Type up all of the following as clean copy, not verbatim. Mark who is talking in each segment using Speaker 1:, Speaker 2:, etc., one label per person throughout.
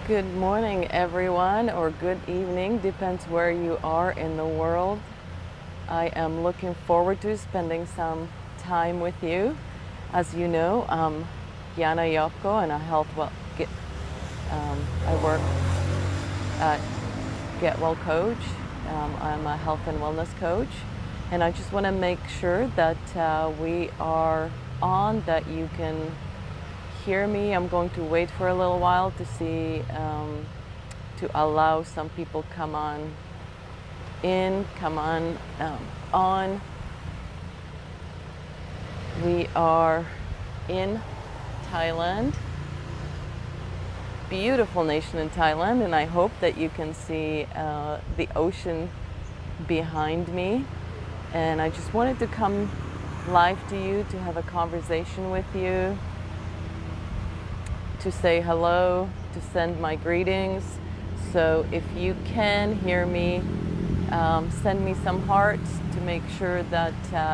Speaker 1: Good morning, everyone, or good evening, depends where you are in the world. I am looking forward to spending some time with you. As you know, I'm Yana Yopko, and I work at Get Well Coach. I'm a health and wellness coach, and I just want to make sure that we are on, that you can hear me. I'm going to wait for a little while to see, to allow some people come on. We are in Thailand, beautiful nation in Thailand, and I hope that you can see the ocean behind me. And I just wanted to come live to you to have a conversation with you, to say hello, to send my greetings. So if you can hear me, send me some hearts to make sure that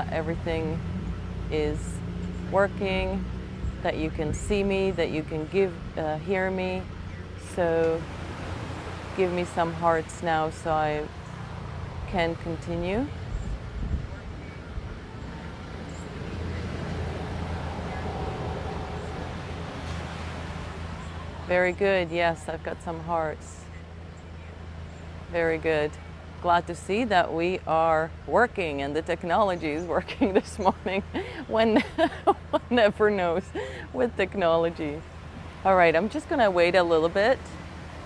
Speaker 1: everything is working, that you can see me, that you can hear me. So give me some hearts now so I can continue. Very good. Yes, I've got some hearts. Very good. Glad to see that we are working and the technology is working this morning. One never knows with technology. All right, I'm just going to wait a little bit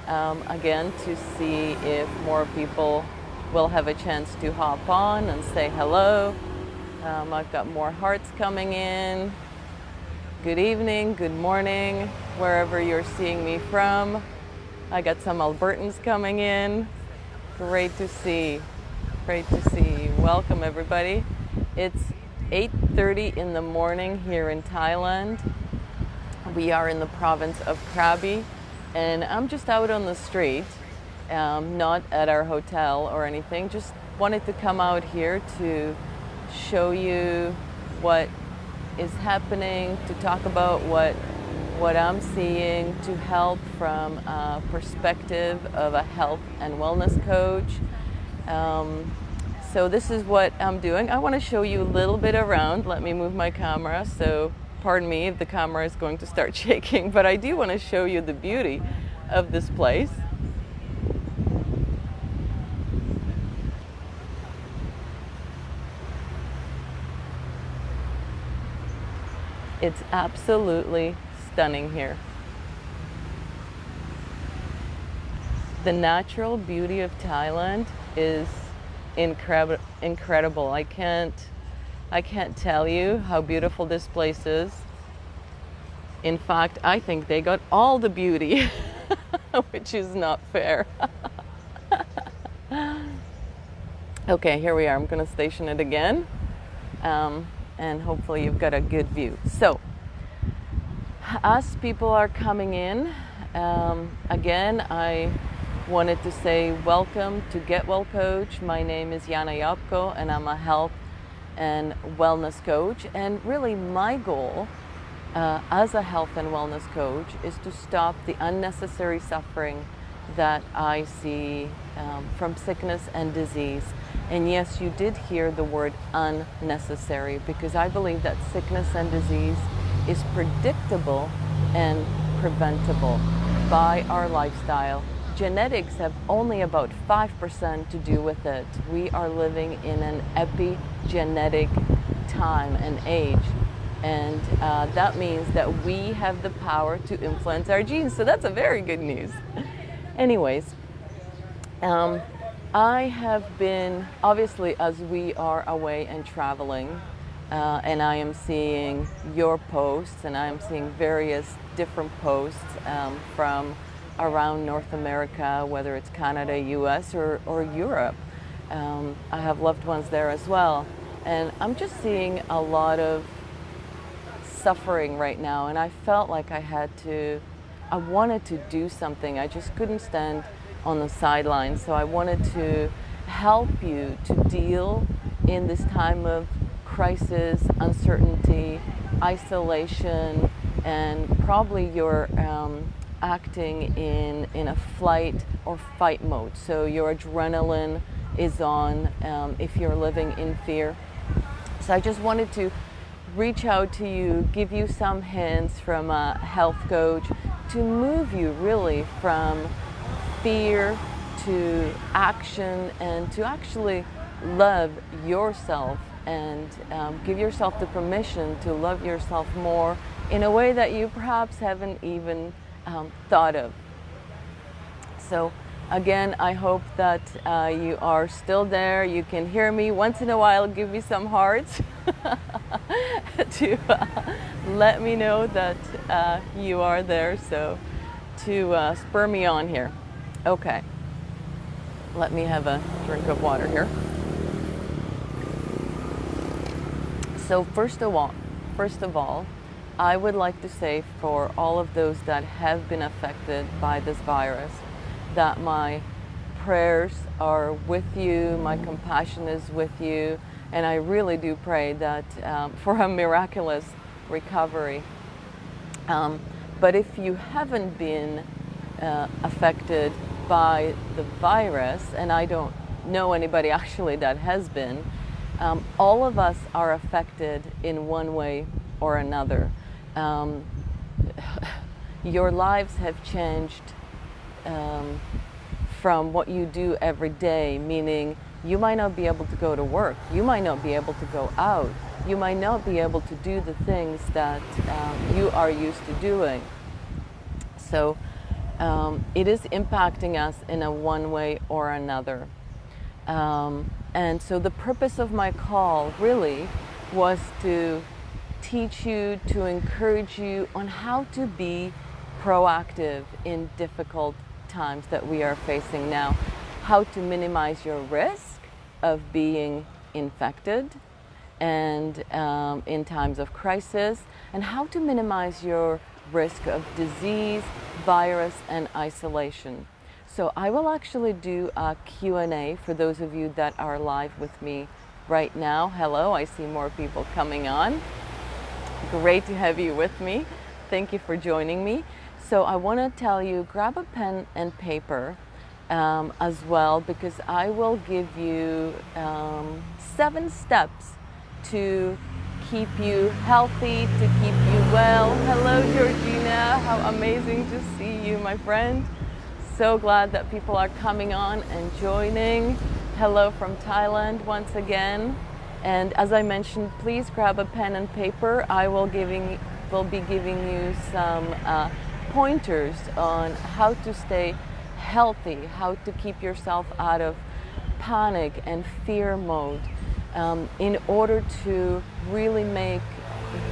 Speaker 1: again to see if more people will have a chance to hop on and say hello. I've got more hearts coming in. Good evening, good morning, wherever you're seeing me from. I got some Albertans coming in. Great to see. Great to see. Welcome, everybody. It's 8:30 in the morning here in Thailand. We are in the province of Krabi, and I'm just out on the street, not at our hotel or anything. Just wanted to come out here to show you what is happening, to talk about what I'm seeing, to help from a perspective of a health and wellness coach. So this is what I'm doing. I want to show you a little bit around. Let me move my camera. So pardon me if the camera is going to start shaking, but I do want to show you the beauty of this place. It's absolutely stunning here. The natural beauty of Thailand is incredible. I can't tell you how beautiful this place is. In fact, I think they got all the beauty, which is not fair. Okay, here we are. I'm going to station it again. And hopefully you've got a good view. So, as people are coming in, again, I wanted to say welcome to Get Well Coach. My name is Yana Yopko, and I'm a health and wellness coach. And really my goal as a health and wellness coach is to stop the unnecessary suffering that I see from sickness and disease. And yes, you did hear the word unnecessary, because I believe that sickness and disease is predictable and preventable by our lifestyle. Genetics have only about 5% to do with it. We are living in an epigenetic time and age. And that means that we have the power to influence our genes. So that's a very good news. Anyways, I have been, obviously, as we are away and traveling, and I am seeing your posts, and I am seeing various different posts from around North America, whether it's Canada, US, or Europe. I have loved ones there as well. And I'm just seeing a lot of suffering right now, and I felt like I wanted to do something. I just couldn't stand on the sidelines. So I wanted to help you to deal in this time of crisis, uncertainty, isolation, and probably your acting in a flight or fight mode. So your adrenaline is on if you're living in fear. So I just wanted to reach out to you, give you some hints from a health coach to move you really from fear to action and to actually love yourself and give yourself the permission to love yourself more in a way that you perhaps haven't even thought of. So again, I hope that you are still there. You can hear me. Once in a while, give me some hearts to let me know that you are there, so to spur me on here. Okay, let me have a drink of water here. So first of all, I would like to say for all of those that have been affected by this virus, that my prayers are with you, my compassion is with you, and I really do pray that for a miraculous recovery. But if you haven't been affected by the virus, and I don't know anybody actually that has been, all of us are affected in one way or another. Your lives have changed from what you do every day, meaning you might not be able to go to work, you might not be able to go out, you might not be able to do the things that you are used to doing. So it is impacting us in a one way or another. And so the purpose of my call really was to teach you, to encourage you on how to be proactive in difficult times that we are facing now, how to minimize your risk of being infected and in times of crisis, and how to minimize your risk of disease, virus, and isolation. So I will actually do a Q&A for those of you that are live with me right now. Hello, I see more people coming on. Great to have you with me. Thank you for joining me. So I want to tell you, grab a pen and paper as well, because I will give you 7 steps to keep you healthy, to keep you well. Hello, Georgina. How amazing to see you, my friend. So glad that people are coming on and joining. Hello from Thailand once again. And as I mentioned, please grab a pen and paper. I will be giving you some pointers on how to stay healthy, how to keep yourself out of panic and fear mode in order to really make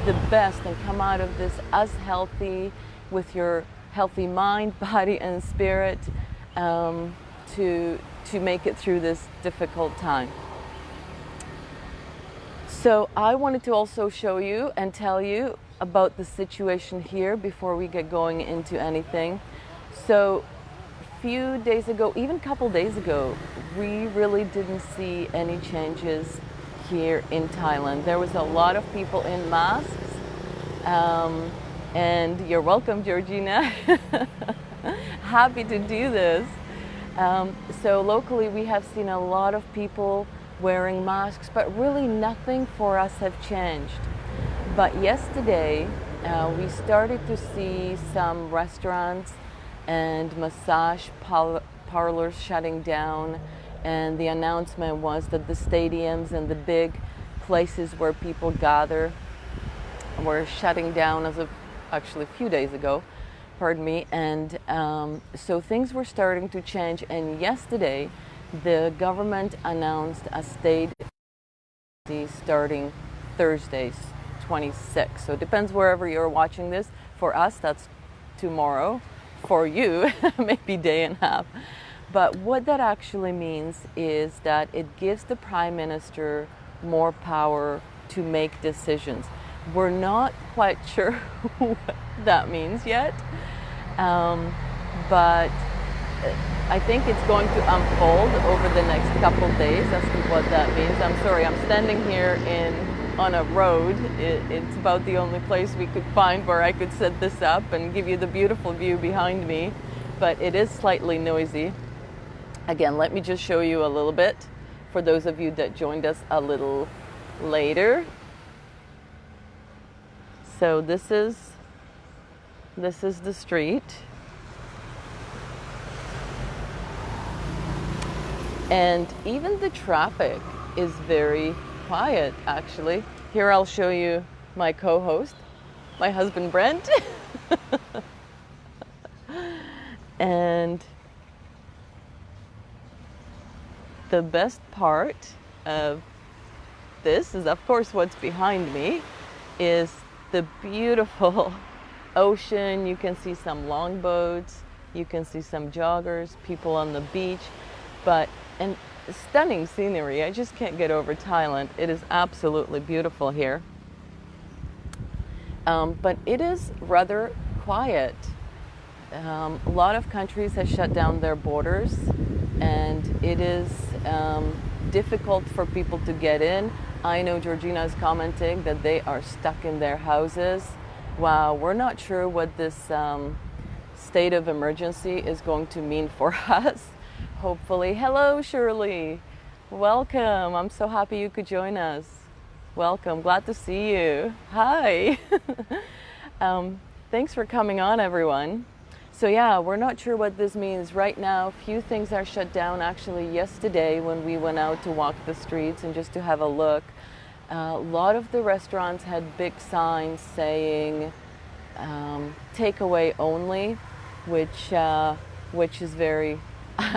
Speaker 1: the best and come out of this as healthy with your healthy mind, body, and spirit to make it through this difficult time. So I wanted to also show you and tell you about the situation here before we get going into anything. So a few days ago, even a couple days ago, we really didn't see any changes here in Thailand. There was a lot of people in masks. And you're welcome, Georgina. Happy to do this. So locally we have seen a lot of people wearing masks, but really nothing for us have changed. But yesterday we started to see some restaurants and massage parlors shutting down, and the announcement was that the stadiums and the big places where people gather were shutting down as of actually a few days ago, pardon me, and so things were starting to change. And yesterday the government announced a state starting Thursdays 26. So it depends wherever you're watching this. For us, that's tomorrow. For you, maybe day and a half. But what that actually means is that it gives the Prime Minister more power to make decisions. We're not quite sure what that means yet, but I think it's going to unfold over the next couple days as to what that means. I'm sorry, I'm standing here in on a road. It's about the only place we could find where I could set this up and give you the beautiful view behind me, but it is slightly noisy. Again, let me just show you a little bit for those of you that joined us a little later. So this is the street. And even the traffic is very quiet, actually. Here I'll show you my co-host, my husband Brent. And the best part of this is, of course, what's behind me is the beautiful ocean. You can see some longboats, you can see some joggers, people on the beach, and stunning scenery. I just can't get over Thailand. It is absolutely beautiful here. But it is rather quiet. A lot of countries have shut down their borders, and it is difficult for people to get in. I know Georgina is commenting that they are stuck in their houses. Wow, we're not sure what this state of emergency is going to mean for us. Hopefully. Hello, Shirley. Welcome. I'm so happy you could join us. Welcome. Glad to see you. Hi. Thanks for coming on, everyone. So yeah, we're not sure what this means. Right now, few things are shut down. Actually, yesterday when we went out to walk the streets and just to have a look, a lot of the restaurants had big signs saying takeaway only, which is very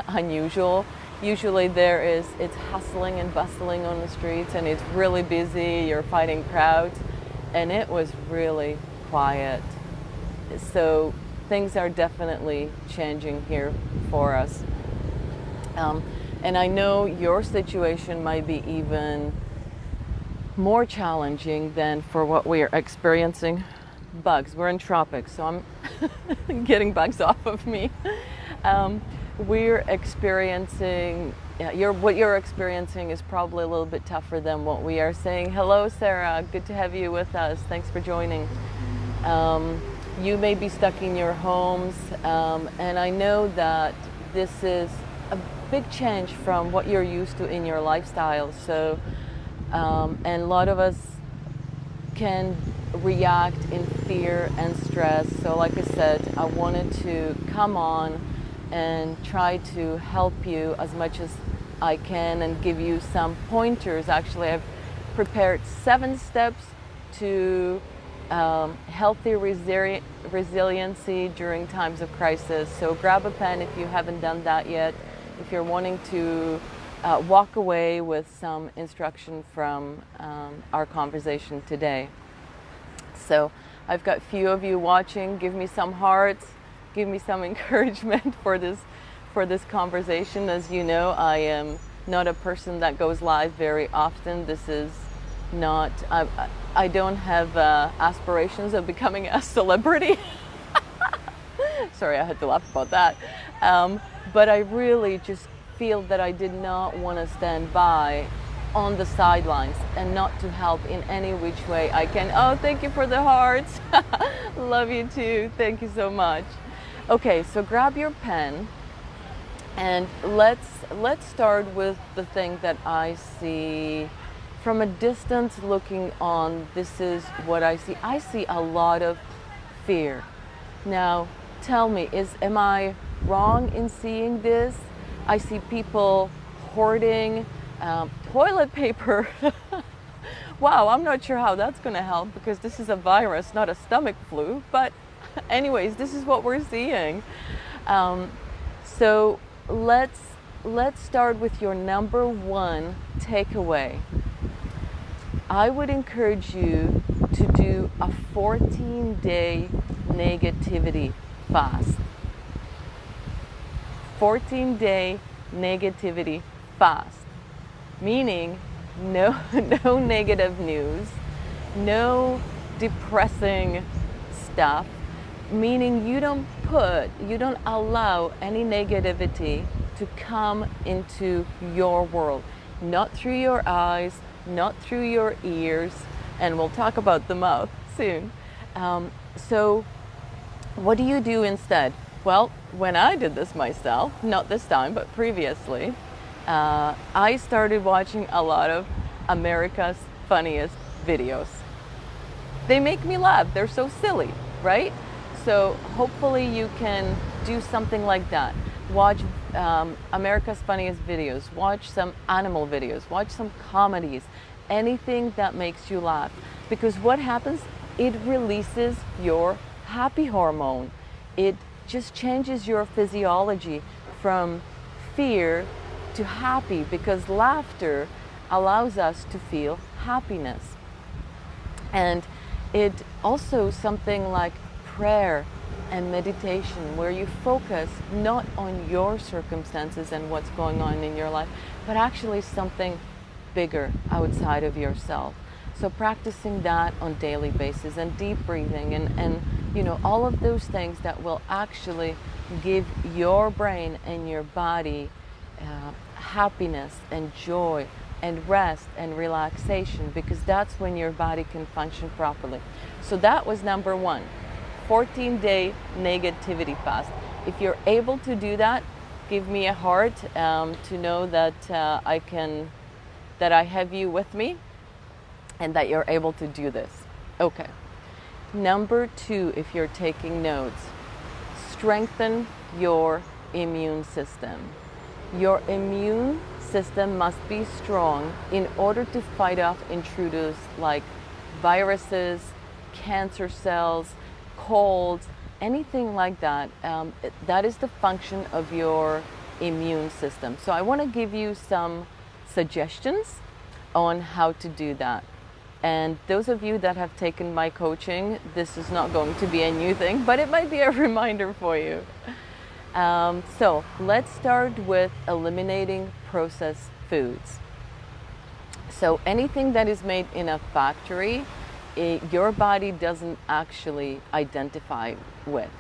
Speaker 1: unusual. Usually it's hustling and bustling on the streets and it's really busy, you're fighting crowds, and it was really quiet. So things are definitely changing here for us. And I know your situation might be even more challenging than for what we are experiencing. Bugs, we're in tropics, so I'm getting bugs off of me. We're experiencing, what you're experiencing is probably a little bit tougher than what we are saying. Hello, Sarah, good to have you with us. Thanks for joining. You may be stuck in your homes, and I know that this is a big change from what you're used to in your lifestyle. So, and a lot of us can react in fear and stress. So like I said, I wanted to come on and try to help you as much as I can and give you some pointers. Actually, I've prepared 7 steps to healthy resiliency during times of crisis. So grab a pen if you haven't done that yet, if you're wanting to walk away with some instruction from our conversation today. So I've got a few of you watching. Give me some hearts, give me some encouragement for this conversation. As you know, I am not a person that goes live very often. This is not, I don't have aspirations of becoming a celebrity. Sorry, I had to laugh about that. But I really just feel that I did not want to stand by on the sidelines and not to help in any which way I can. Oh, thank you for the hearts. Love you too. Thank you so much. Okay, so grab your pen and let's start with the thing that I see from a distance looking on. This is what I see. I see a lot of fear. Now, tell me, am I wrong in seeing this? I see people hoarding toilet paper. Wow, I'm not sure how that's going to help because this is a virus, not a stomach flu. But anyways, this is what we're seeing. So let's start with your number 1 takeaway. I would encourage you to do a 14-day negativity fast. 14-day negativity fast. Meaning no negative news, no depressing stuff, meaning you don't allow any negativity to come into your world, not through your eyes, not through your ears, and we'll talk about the mouth soon. So what do you do instead? Well, when I did this myself, not this time, but previously, I started watching a lot of America's Funniest Videos. They make me laugh. They're so silly, right? So hopefully you can do something like that. Watch America's Funniest Videos, watch some animal videos, watch some comedies, anything that makes you laugh. Because what happens, it releases your happy hormone. It just changes your physiology from fear to happy, because laughter allows us to feel happiness. And it also something like prayer and meditation, where you focus not on your circumstances and what's going on in your life, but actually something bigger outside of yourself. So practicing that on a daily basis, and deep breathing, and you know, all of those things that will actually give your brain and your body happiness and joy and rest and relaxation, because that's when your body can function properly. So that was number one, 14-day negativity fast. If you're able to do that, give me a heart to know that I have you with me and that you're able to do this. Okay. Number two, if you're taking notes, strengthen your immune system. Your immune system must be strong in order to fight off intruders like viruses, cancer cells, colds, anything like that. That is the function of your immune system. So I want to give you some suggestions on how to do that. And those of you that have taken my coaching, this is not going to be a new thing, but it might be a reminder for you. So let's start with eliminating processed foods. So anything that is made in a factory, your body doesn't actually identify with.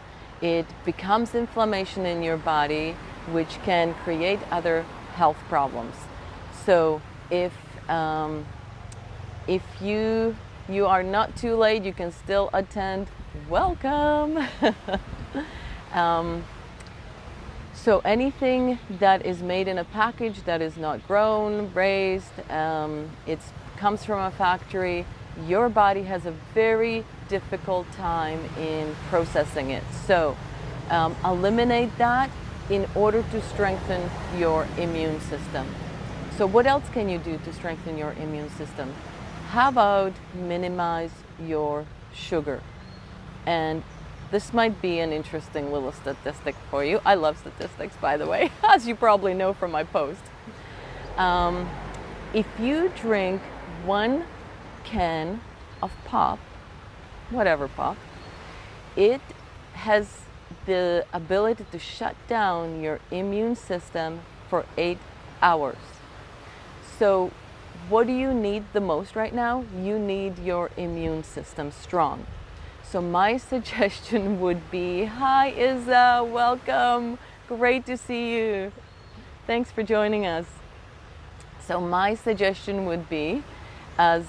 Speaker 1: It becomes inflammation in your body, which can create other health problems. So if you are not too late, you can still attend. Welcome. So anything that is made in a package that is not grown, raised, it comes from a factory, your body has a very difficult time in processing it. So eliminate that in order to strengthen your immune system. So what else can you do to strengthen your immune system? How about minimize your sugar? And this might be an interesting little statistic for you. I love statistics, by the way, as you probably know from my post. If you drink 1 can of pop, whatever pop, it has the ability to shut down your immune system for 8 hours. So what do you need the most right now? You need your immune system strong. So my suggestion would be, hi Isa, welcome, great to see you. Thanks for joining us. So my suggestion would be, as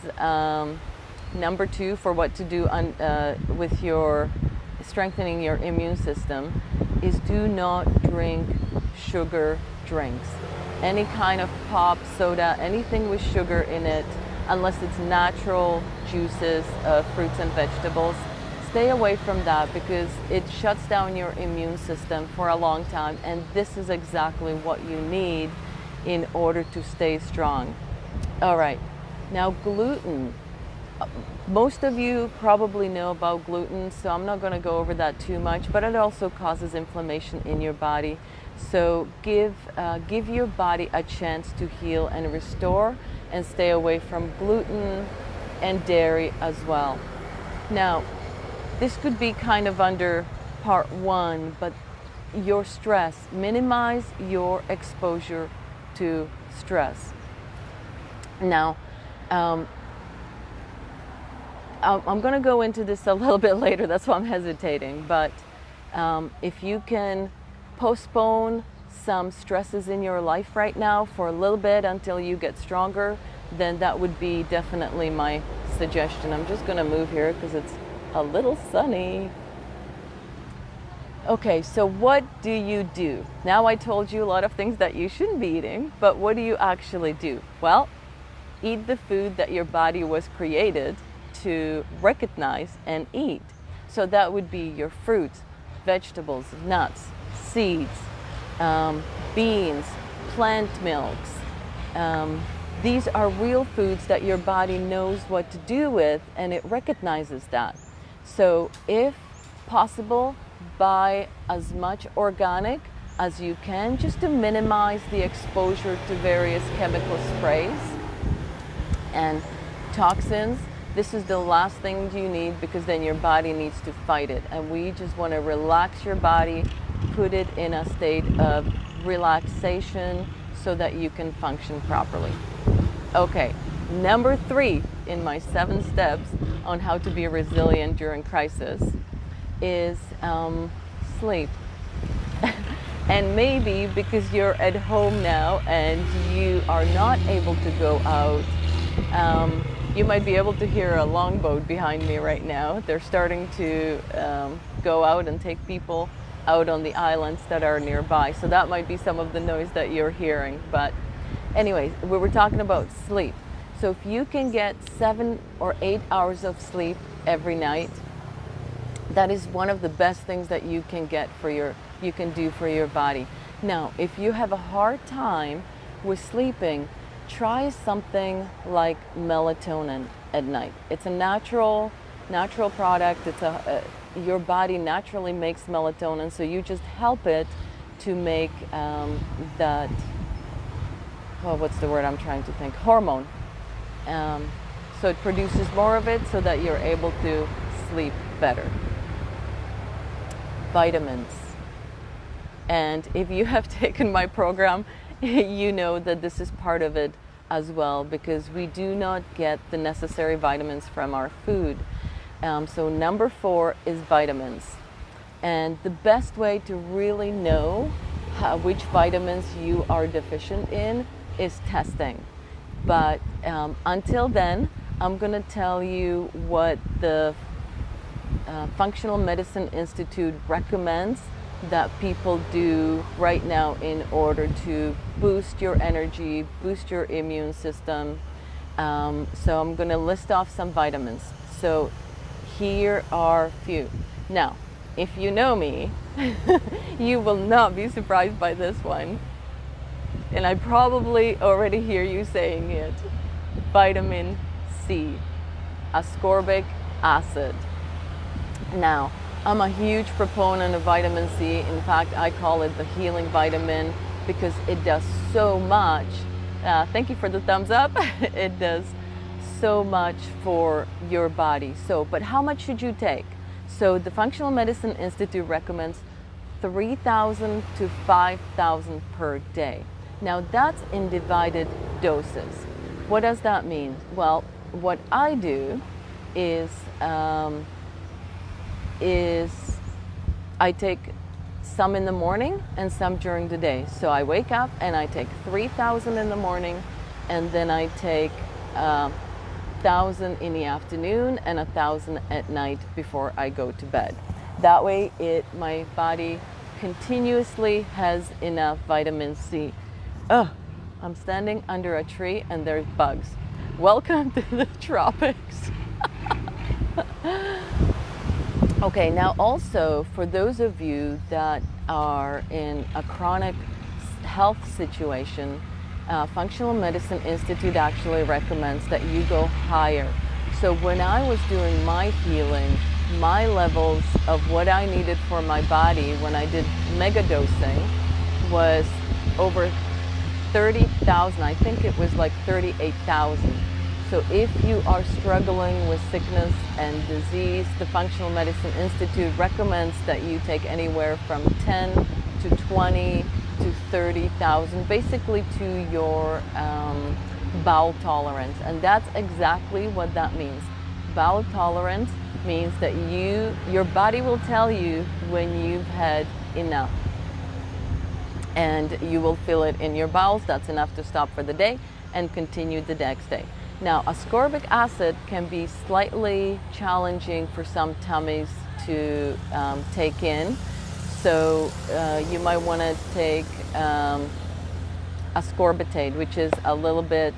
Speaker 1: number 2 for what to do with your strengthening your immune system, is do not drink sugar drinks. Any kind of pop, soda, anything with sugar in it, unless it's natural juices, fruits and vegetables. Stay away from that, because it shuts down your immune system for a long time, and this is exactly what you need in order to stay strong. All right, now gluten. Most of you probably know about gluten, so I'm not going to go over that too much, but it also causes inflammation in your body. So give your body a chance to heal and restore, and stay away from gluten and dairy as well. Now, this could be kind of under part 1, but your stress, minimize your exposure to stress. Now, I'm going to go into this a little bit later, that's why I'm hesitating, but if you can postpone some stresses in your life right now for a little bit until you get stronger, then that would be definitely my suggestion. I'm just going to move here because it's a little sunny. Okay, so what do you do? Now I told you a lot of things that you shouldn't be eating, but what do you actually do? Well, eat the food that your body was created to recognize and eat. So that would be your fruits, vegetables, nuts, seeds, beans, plant milks. These are real foods that your body knows what to do with, and it recognizes that. So if possible, buy as much organic as you can, just to minimize the exposure to various chemical sprays and toxins. This is the last thing you need, because then your body needs to fight it. And we just want to relax your body, put it in a state of relaxation so that you can function properly. Okay, number 3 in my 7 steps on how to be resilient during crisis is sleep. And maybe because you're at home now and you are not able to go out, you might be able to hear a longboat behind me right now. They're starting to go out and take people out on the islands that are nearby. So that might be some of the noise that you're hearing. But anyways, we were talking about sleep. So if you can get 7 or 8 hours of sleep every night, that is one of the best things that you can do for your body. Now, if you have a hard time with sleeping, try something like melatonin at night. It's a natural product. Your body naturally makes melatonin, so you just help it to make that, what's the word I'm trying to think? Hormone. So it produces more of it so that you're able to sleep better. Vitamins. And if you have taken my program, you know that this is part of it as well, because we do not get the necessary vitamins from our food. So number 4 is vitamins. And the best way to really know which vitamins you are deficient in is testing. But until then, I'm going to tell you what the Functional Medicine Institute recommends that people do right now in order to boost your energy, boost your immune system. So I'm going to list off some vitamins. So here are a few. Now, if you know me, you will not be surprised by this one. And I probably already hear you saying it. Vitamin C, ascorbic acid. Now, I'm a huge proponent of vitamin C. In fact, I call it the healing vitamin because it does so much. Thank you for the thumbs up. It does so much for your body. But how much should you take? So the Functional Medicine Institute recommends 3,000 to 5,000 per day. Now that's in divided doses. What does that mean? Well, what I do is I take some in the morning and some during the day. So I wake up and I take 3,000 in the morning, and then I take 1,000 in the afternoon and 1,000 at night before I go to bed. That way my body continuously has enough vitamin C. I'm standing under a tree and there's bugs. Welcome to the tropics. Okay, now also for those of you that are in a chronic health situation, Functional Medicine Institute actually recommends that you go higher. So when I was doing my healing, my levels of what I needed for my body when I did mega dosing was over 30,000. I think it was like 38,000. So if you are struggling with sickness and disease, the Functional Medicine Institute recommends that you take anywhere from 10 to 20 to 30,000, basically to your bowel tolerance. And that's exactly what that means. Bowel tolerance means that your body will tell you when you've had enough. And you will feel it in your bowels. That's enough to stop for the day. and continue the next day. Now, ascorbic acid can be slightly challenging for some tummies to take in, so you might want to take ascorbitate, which is a little bit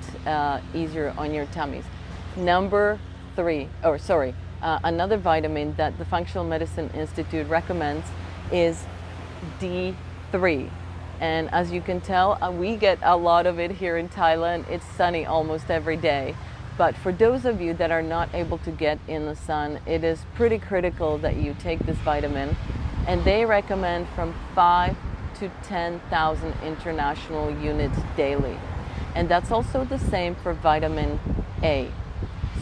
Speaker 1: easier on your tummies. Another vitamin that the Functional Medicine Institute recommends is D3. And as you can tell, we get a lot of it here in Thailand. It's sunny almost every day. But for those of you that are not able to get in the sun, it is pretty critical that you take this vitamin. And they recommend from 5 to 10,000 international units daily. And that's also the same for vitamin A.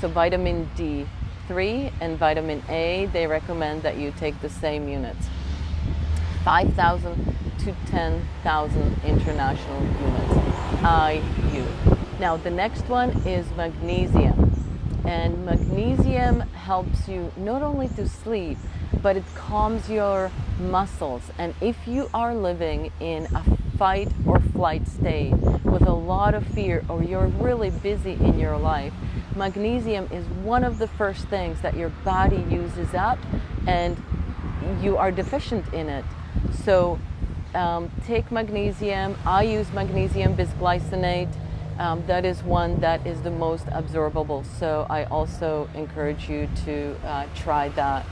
Speaker 1: So vitamin D3 and vitamin A, they recommend that you take the same units. 5,000 to 10,000 international units, IU. Now the next one is magnesium. And magnesium helps you not only to sleep, but it calms your muscles. And if you are living in a fight or flight state with a lot of fear, or you're really busy in your life, magnesium is one of the first things that your body uses up and you are deficient in it. So take magnesium. I use magnesium bisglycinate. That is one that is the most absorbable. So I also encourage you to try that.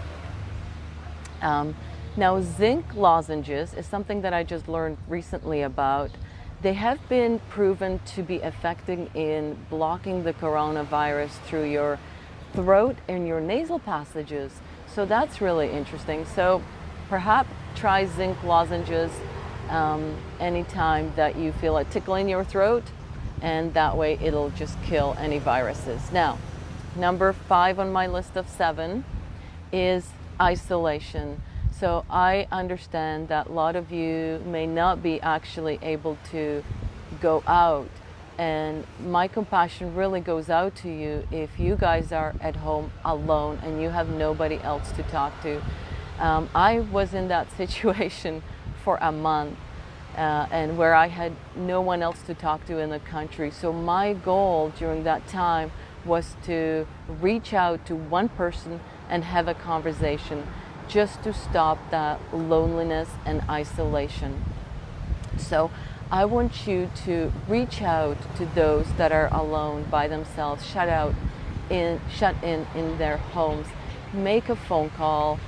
Speaker 1: Now, zinc lozenges is something that I just learned recently about. They have been proven to be effective in blocking the coronavirus through your throat and your nasal passages. So that's really interesting. So perhaps try zinc lozenges anytime that you feel a tickle in your throat, and that way it'll just kill any viruses. Now, number 5 on my list of 7 is isolation. So I understand that a lot of you may not be actually able to go out, and my compassion really goes out to you if you guys are at home alone and you have nobody else to talk to. I was in that situation for a month, and where I had no one else to talk to in the country. So my goal during that time was to reach out to one person and have a conversation, just to stop that loneliness and isolation. So I want you to reach out to those that are alone by themselves, shut in their homes. Make a phone call,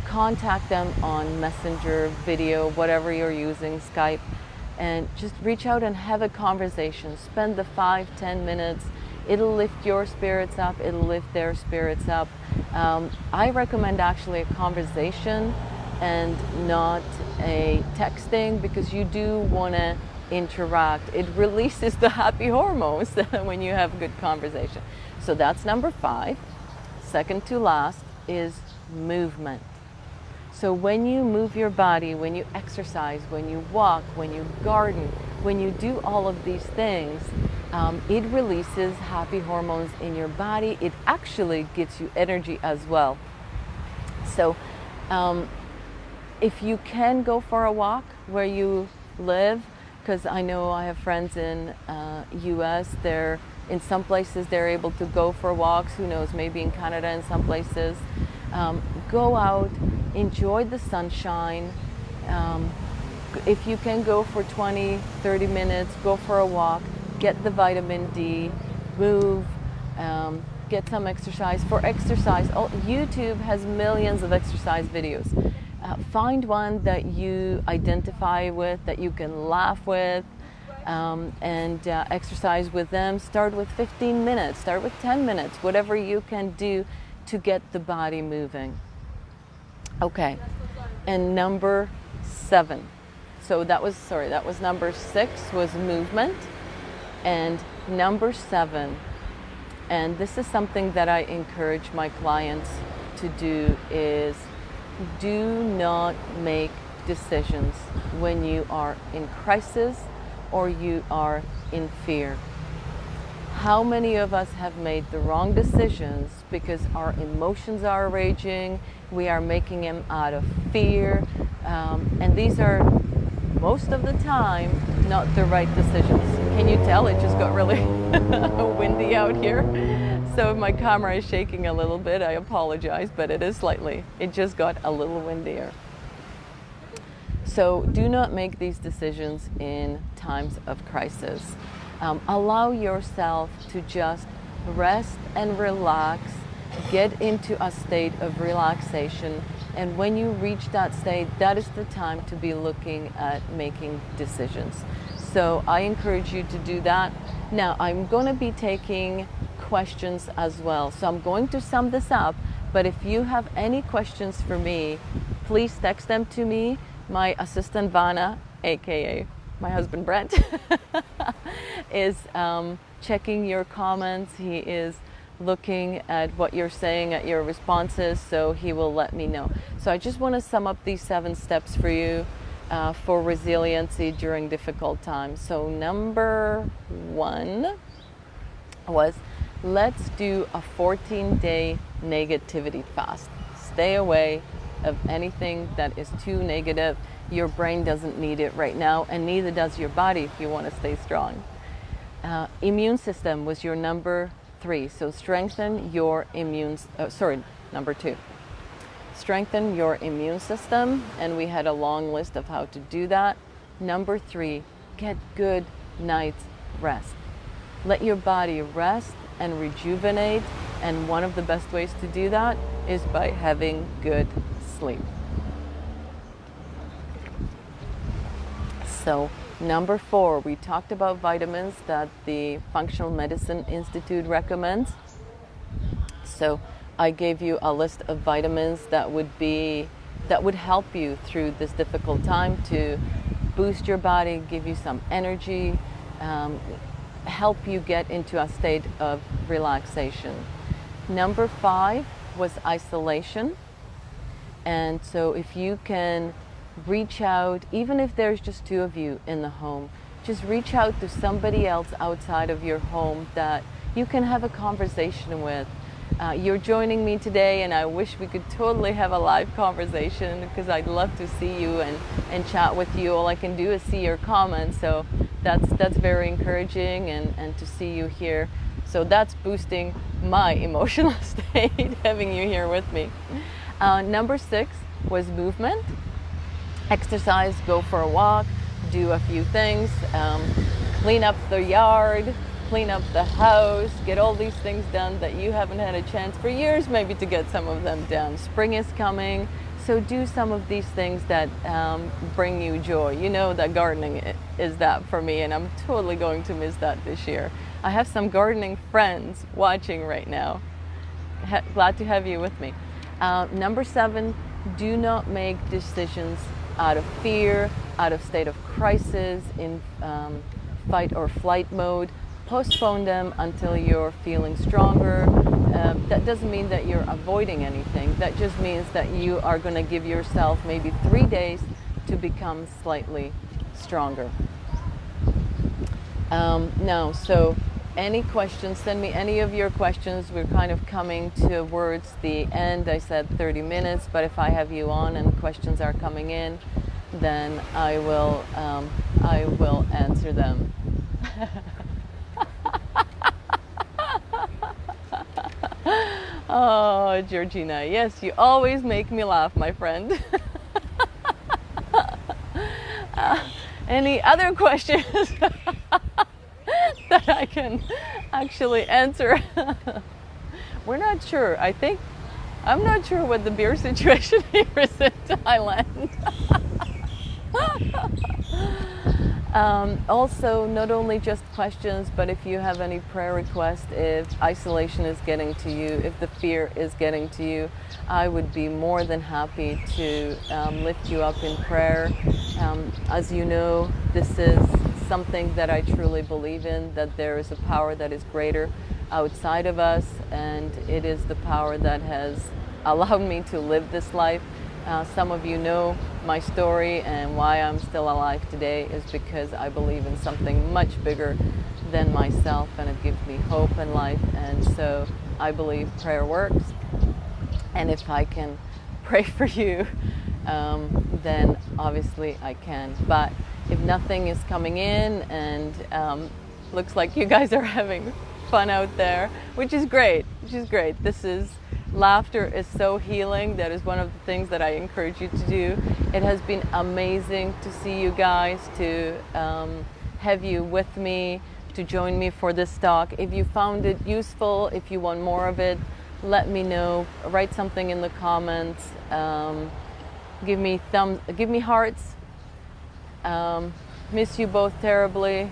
Speaker 1: contact them on Messenger, video, whatever you're using, Skype, and just reach out and have a conversation. Spend the 5-10 minutes. It'll lift your spirits up, it'll lift their spirits up. I recommend actually a conversation and not a texting, because you do want to interact. It releases the happy hormones when you have a good conversation. So that's number 5. Second to last is movement. So when you move your body, when you exercise, when you walk, when you garden, when you do all of these things, it releases happy hormones in your body. It actually gives you energy as well. So if you can go for a walk where you live, because I know I have friends in US, they're in some places they're able to go for walks, who knows, maybe in Canada in some places. Go out, enjoy the sunshine. If you can go for 20-30 minutes, go for a walk, get the vitamin D, move, get some exercise. For exercise, YouTube has millions of exercise videos. Find one that you identify with, that you can laugh with, and exercise with them. Start with 15 minutes, start with 10 minutes, whatever you can do to get the body moving. Okay, and number 7. So that was number 6 was movement, and number 7, and this is something that I encourage my clients to do, is do not make decisions when you are in crisis or you are in fear. How many of us have made the wrong decisions because our emotions are raging, we are making them out of fear, and these are most of the time, not the right decisions. Can you tell it just got really windy out here? So if my camera is shaking a little bit, I apologize, but it is slightly. It just got a little windier. So do not make these decisions in times of crisis. Allow yourself to just rest and relax, get into a state of relaxation, and when you reach that state, that is the time to be looking at making decisions. So I encourage you to do that. Now I'm going to be taking questions as well. So I'm going to sum this up, but if you have any questions for me, please text them to me. My assistant Vanna, aka my husband Brent, is checking your comments. He is looking at what you're saying, at your responses, so he will let me know. So I just want to sum up these 7 steps for you for resiliency during difficult times. So number 1 was, let's do a 14-day negativity fast. Stay away of anything that is too negative. Your brain doesn't need it right now, and neither does your body if you want to stay strong. Immune system was your number 3. So strengthen your number 2. Strengthen your immune system, and we had a long list of how to do that. Number 3, get good night's rest. Let your body rest and rejuvenate, and one of the best ways to do that is by having good sleep. So number 4, we talked about vitamins that the Functional Medicine Institute recommends. So I gave you a list of vitamins that would help you through this difficult time to boost your body, give you some energy, help you get into a state of relaxation. Number 5 was isolation. And so if you can reach out, even if there's just 2 of you in the home, just reach out to somebody else outside of your home that you can have a conversation with. You're joining me today, and I wish we could totally have a live conversation, because I'd love to see you and chat with you. All I can do is see your comments, so that's very encouraging, and to see you here. So that's boosting my emotional state, having you here with me. Number 6 was movement. Exercise, go for a walk, do a few things, clean up the yard, clean up the house, get all these things done that you haven't had a chance for years maybe to get some of them done. Spring is coming, so do some of these things that bring you joy. You know that gardening is that for me, and I'm totally going to miss that this year. I have some gardening friends watching right now. Glad to have you with me. Number 7, do not make decisions out of fear, out of state of crisis, in fight or flight mode. Postpone them until you're feeling stronger. That doesn't mean that you're avoiding anything. That just means that you are going to give yourself maybe 3 days to become slightly stronger. Now, so any questions, send me any of your questions. We're kind of coming towards the end. I said 30 minutes, but if I have you on and questions are coming in, then I will answer them. Oh, Georgina, yes, you always make me laugh, my friend. Any other questions that I can actually answer? We're not sure. I'm not sure what the beer situation here is in Thailand. Also, not only just questions, but if you have any prayer requests, if isolation is getting to you, if the fear is getting to you, I would be more than happy to lift you up in prayer. As you know, this is something that I truly believe in, that there is a power that is greater outside of us, and it is the power that has allowed me to live this life. Some of you know my story, and why I'm still alive today is because I believe in something much bigger than myself, and it gives me hope in life. And so I believe prayer works, and if I can pray for you, then obviously I can. But if nothing is coming in, and looks like you guys are having fun out there, which is great, laughter is so healing. That is one of the things that I encourage you to do. It has been amazing to see you guys, to have you with me, to join me for this talk. If you found it useful, if you want more of it, let me know. Write something in the comments. Give me hearts. Miss you both terribly.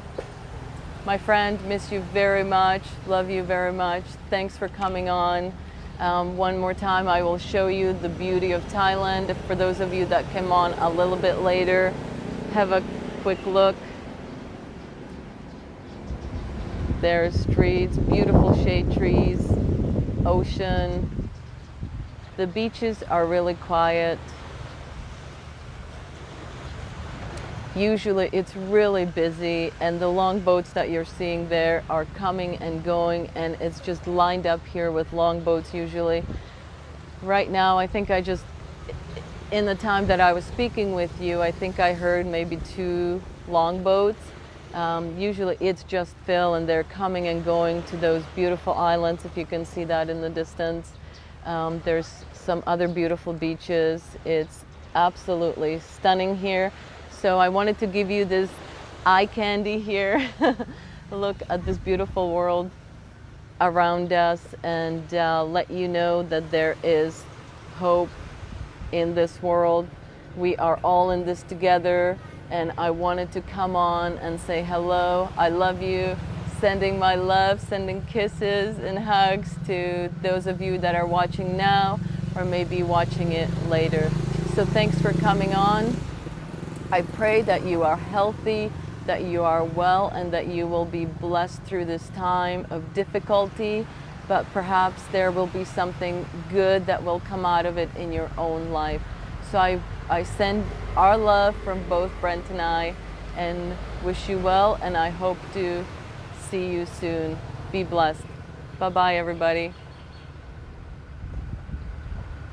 Speaker 1: My friend, miss you very much. Love you very much. Thanks for coming on. One more time, I will show you the beauty of Thailand. For those of you that came on a little bit later, have a quick look. There's trees, beautiful shade trees, ocean. The beaches are really quiet. Usually it's really busy, and the long boats that you're seeing there are coming and going, and it's just lined up here with long boats usually. Right now, I think in the time that I was speaking with you, I think I heard maybe 2 long boats. Usually it's just Phil, and they're coming and going to those beautiful islands, if you can see that in the distance. There's some other beautiful beaches. It's absolutely stunning here. So I wanted to give you this eye candy here. Look at this beautiful world around us, and let you know that there is hope in this world. We are all in this together, and I wanted to come on and say hello. I love you. Sending my love, sending kisses and hugs to those of you that are watching now or maybe watching it later. So thanks for coming on. I pray that you are healthy, that you are well, and that you will be blessed through this time of difficulty, but perhaps there will be something good that will come out of it in your own life. So I send our love from both Brent and I, and wish you well, and I hope to see you soon. Be blessed. Bye-bye, everybody.